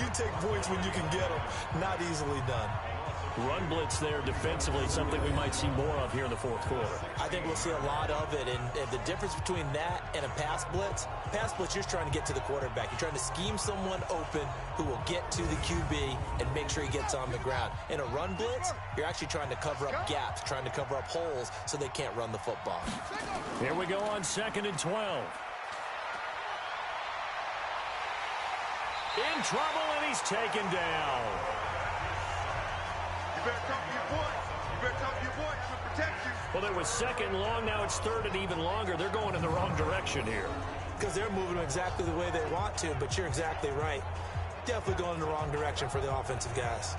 you take points when you can get them. Not easily done. Run blitz there defensively, something we might see more of here in the fourth quarter. I think we'll see a lot of it. And the difference between that and a pass blitz, you're just trying to get to the quarterback. You're trying to scheme someone open who will get to the QB and make sure he gets on the ground. In a run blitz, you're actually trying to cover up gaps, trying to cover up holes so they can't run the football. Here we go on 2nd and 12. In trouble, and he's taken down. You better talk to your boy. You better talk to your boy. I'm gonna protect you. Well, it was 2nd and long. Now it's 3rd and even longer. They're going in the wrong direction here. Because they're moving exactly the way they want to, but you're exactly right. Definitely going in the wrong direction for the offensive guys.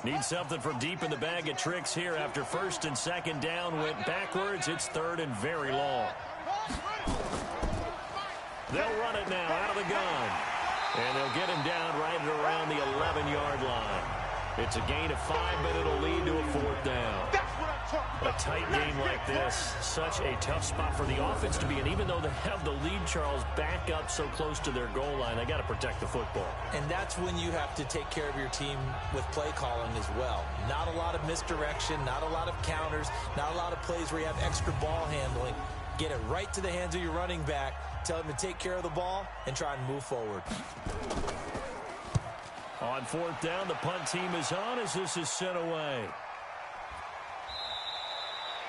Need something from deep in the bag of tricks here after 1st and 2nd down went backwards. It's 3rd and very long. They'll run it now out of the gun. And they'll get him down right at around the 11-yard line. It's a gain of 5, but it'll lead to a 4th down. A tight game like this, such a tough spot for the offense to be in. Even though they have the lead, Charles, back up so close to their goal line, they got to protect the football. And that's when you have to take care of your team with play calling as well. Not a lot of misdirection, not a lot of counters, not a lot of plays where you have extra ball handling. Get it right to the hands of your running back, tell him to take care of the ball, and try and move forward. On 4th down, the punt team is on as this is sent away.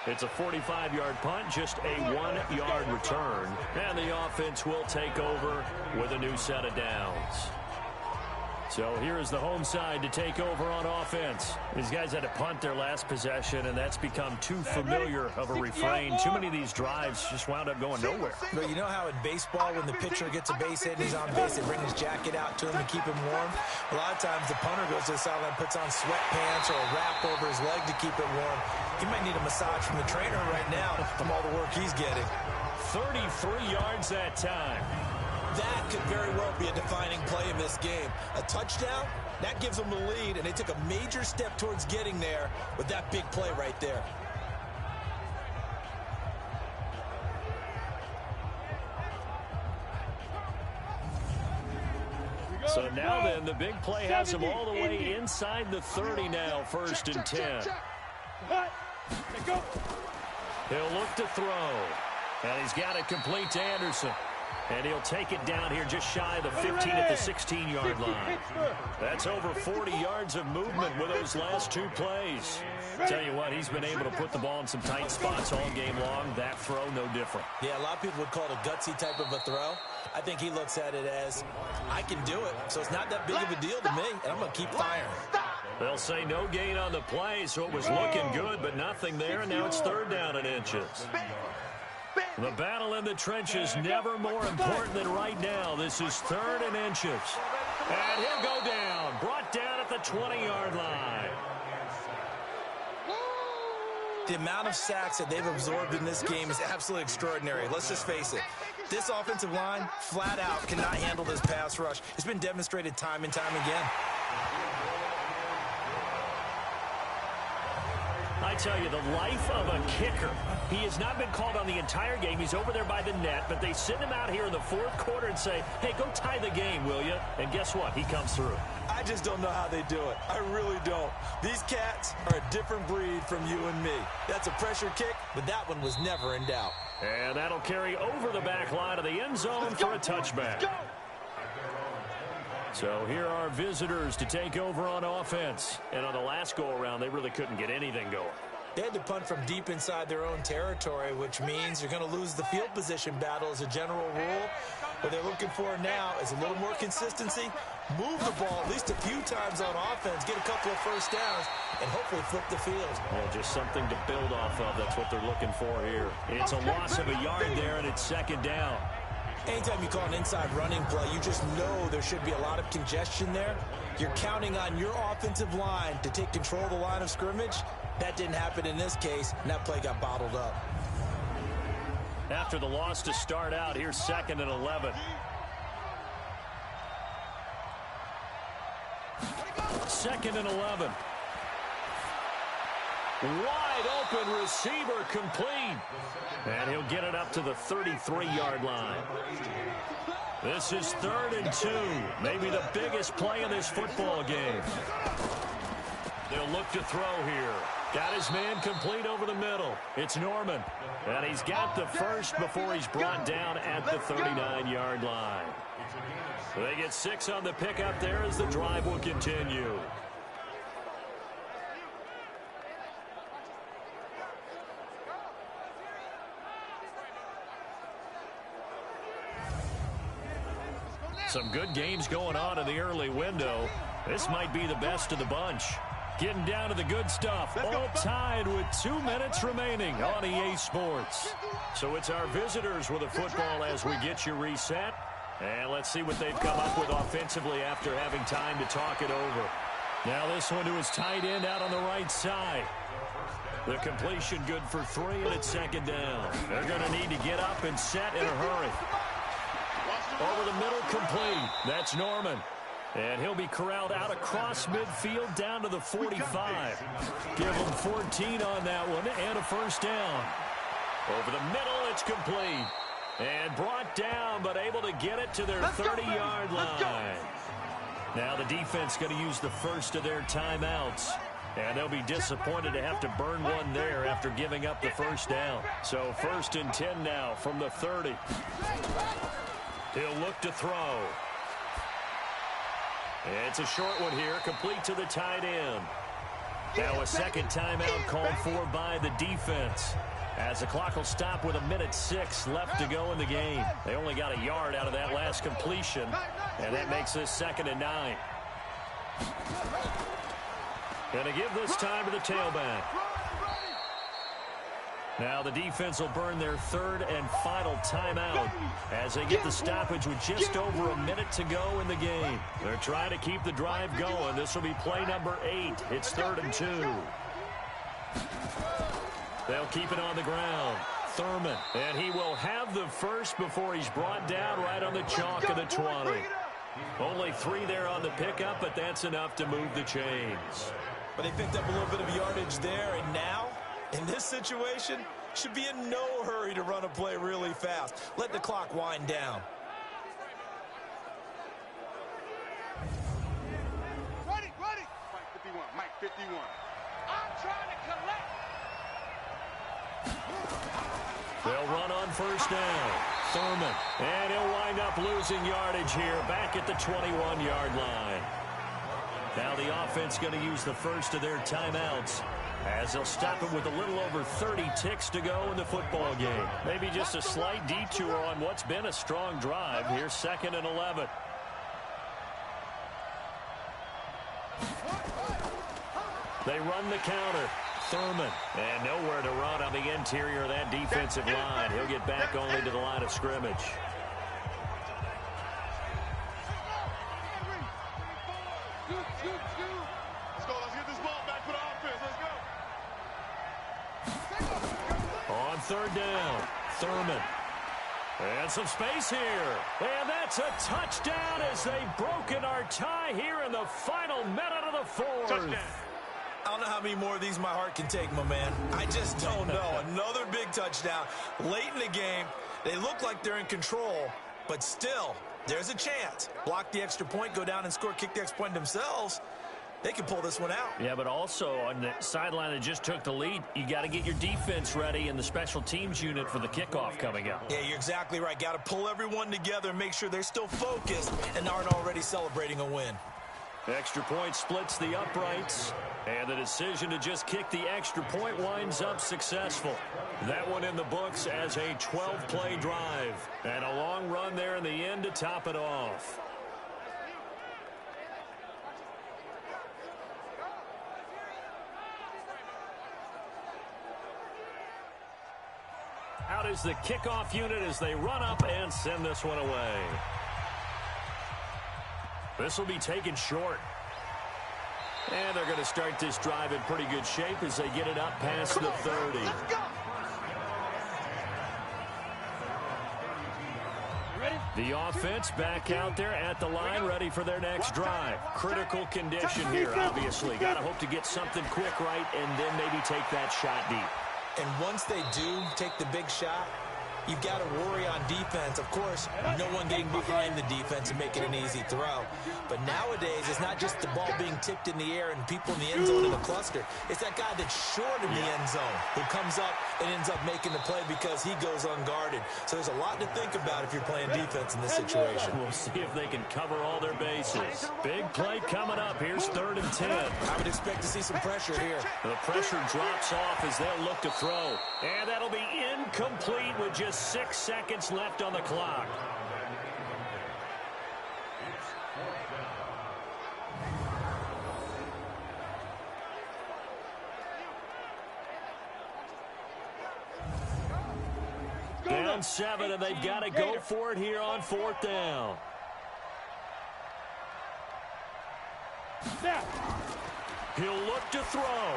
It's a 45-yard punt, just a 1-yard return. And the offense will take over with a new set of downs. So here is the home side to take over on offense. These guys had to punt their last possession, and that's become too familiar of a refrain. Too many of these drives just wound up going nowhere. But you know how in baseball, when the pitcher gets a base hit and he's on base, they bring his jacket out to him to keep him warm? A lot of times the punter goes to the sideline, puts on sweatpants or a wrap over his leg to keep it warm. He might need a massage from the trainer right now from all the work he's getting. 33 yards that time. That could very well be a defining play in this game. A touchdown, that gives them the lead, and they took a major step towards getting there with that big play right there. So now then, the big play has him all the way inside the 30 now, 1st and 10. He'll look to throw, and he's got it complete to Anderson. And he'll take it down here just shy of the 15 at the 16-yard line. That's over 40 yards of movement with those last 2 plays. Tell you what, he's been able to put the ball in some tight spots all game long. That throw, no different. Yeah, a lot of people would call it a gutsy type of a throw. I think he looks at it as, I can do it, so it's not that big of a deal to me, and I'm going to keep firing. They'll say no gain on the play, so it was looking good, but nothing there, and now it's 3rd down and inches. The battle in the trenches never more important than right now. This is 3rd and inches. And he'll go down, brought down at the 20-yard line. The amount of sacks that they've absorbed in this game is absolutely extraordinary. Let's just face it. This offensive line, flat out, cannot handle this pass rush. It's been demonstrated time and time again. I tell you, the life of a kicker. He has not been called on the entire game. He's over there by the net, but they send him out here in the 4th quarter and say, hey, go tie the game, will you? And guess what? He comes through. I just don't know how they do it. I really don't. These cats are a different breed from you and me. That's a pressure kick, but that one was never in doubt. And that'll carry over the back line of the end zone for a touchback. So here are visitors to take over on offense. And on the last go-around, they really couldn't get anything going. They had to punt from deep inside their own territory, which means you're going to lose the field position battle as a general rule. What they're looking for now is a little more consistency, move the ball at least a few times on offense, get a couple of first downs, and hopefully flip the field. Well, just something to build off of. That's what they're looking for here. It's a loss of a yard there, and it's second down. Anytime you call an inside running play, you just know there should be a lot of congestion there. You're counting on your offensive line to take control of the line of scrimmage. That didn't happen in this case, and that play got bottled up. After the loss to start out, here's 2nd and 11. 2nd and 11. Wide open receiver complete. And he'll get it up to the 33-yard line. This is 3rd and 2. Maybe the biggest play in this football game. They'll look to throw here. Got his man complete over the middle. It's Norman. And he's got the first before he's brought down at the 39-yard line. They get 6 on the pickup there as the drive will continue. Some good games going on in the early window. This might be the best of the bunch. Getting down to the good stuff. All tied with 2 minutes remaining on EA Sports. So it's our visitors with the football as we get you reset. And let's see what they've come up with offensively after having time to talk it over. Now this one to his tight end out on the right side. The completion good for 3, and it's 2nd down. They're going to need to get up and set in a hurry. Over the middle, complete. That's Norman. And he'll be corralled out across midfield down to the 45. Give him 14 on that one and a first down. Over the middle, it's complete. And brought down, but able to get it to their 30-yard line. Now the defense going to use the first of their timeouts. And they'll be disappointed to have to burn one there after giving up the first down. So 1st and 10 now from the 30. He'll look to throw. It's a short one here, complete to the tight end. Now a second timeout called for by the defense. As the clock will stop with 1:06 left to go in the game. They only got a yard out of that last completion, and that makes this 2nd and 9. Going to give this time to the tailback. Now the defense will burn their 3rd and final timeout as they get the stoppage with just over a minute to go in the game. They're trying to keep the drive going. This will be play number 8. It's 3rd and 2. They'll keep it on the ground. Thurman, and he will have the first before he's brought down right on the chalk of the 20. Only 3 there on the pickup, but that's enough to move the chains. But they picked up a little bit of yardage there, and now in this situation, should be in no hurry to run a play really fast. Let the clock wind down. Ready. Mike 51, Mike 51. I'm trying to collect. They'll run on first down. Thurman, and he'll wind up losing yardage here back at the 21-yard line. Now the offense going to use the first of their timeouts, as they'll stop it with a little over 30 ticks to go in the football game. Maybe just a slight detour on what's been a strong drive. Here's 2nd and 11. They run the counter. Thurman, and nowhere to run on the interior of that defensive line. He'll get back only to the line of scrimmage. Let's get this ball back for the offense. Let's go. On 3rd down, Thurman. And some space here. And that's a touchdown as they've broken our tie here in the final minute of the 4th. Touchdown. I don't know how many more of these my heart can take, my man. I just don't know. Another big touchdown. Late in the game, they look like they're in control, but still, there's a chance. Block the extra point, go down and score, kick the extra point themselves. they can pull this one out. Yeah, but also on the sideline that just took the lead, you got to get your defense ready and the special teams unit for the kickoff coming up. Yeah, you're exactly right. Got to pull everyone together and make sure they're still focused and aren't already celebrating a win. Extra point splits the uprights, and the decision to just kick the extra point winds up successful. That one in the books as a 12-play drive, and a long run there in the end to top it off. Out is the kickoff unit as they run up and send this one away. This will be taken short. And they're going to start this drive in pretty good shape as they get it up past the 30. The offense back out there at the line, ready for their next drive. Critical condition here, obviously. Got to hope to get something quick right and then maybe take that shot deep. And once they do take the big shot, you've got to worry on defense. Of course, no one getting behind the defense and making an easy throw. But nowadays, it's not just the ball being tipped in the air and people in the end zone in a cluster. It's that guy that's short in the end zone who comes up and ends up making the play because he goes unguarded. So there's a lot to think about if you're playing defense in this situation. We'll see if they can cover all their bases. Big play coming up. Here's 3rd and 10. I would expect to see some pressure here. The pressure drops off as they'll look to throw. And that'll be incomplete with just 6 seconds left on the clock. Down 7, and they've got to go for it here on 4th down. He'll look to throw.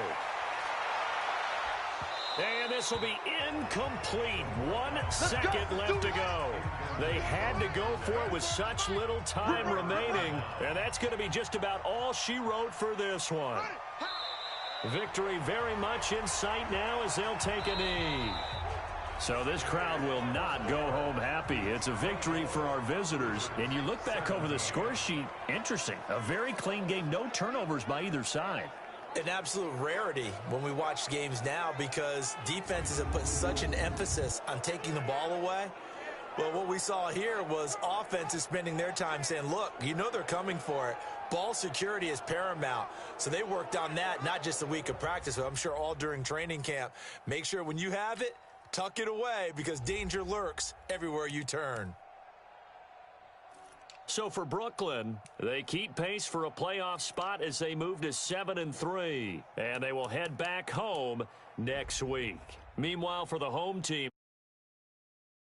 And this will be incomplete. 1 second left to go. They had to go for it with such little time remaining. And that's going to be just about all she wrote for this one. Victory very much in sight now as they'll take a knee. So this crowd will not go home happy. It's a victory for our visitors. And you look back over the score sheet, interesting. A very clean game, no turnovers by either side. An absolute rarity when we watch games now because defenses have put such an emphasis on taking the ball away. Well, what we saw here was offenses spending their time saying, look, you know they're coming for it. Ball security is paramount. So they worked on that, not just a week of practice, but I'm sure all during training camp. Make sure when you have it, tuck it away because danger lurks everywhere you turn. So for Brooklyn, they keep pace for a playoff spot as they move to 7-3. And they will head back home next week. Meanwhile, for the home team,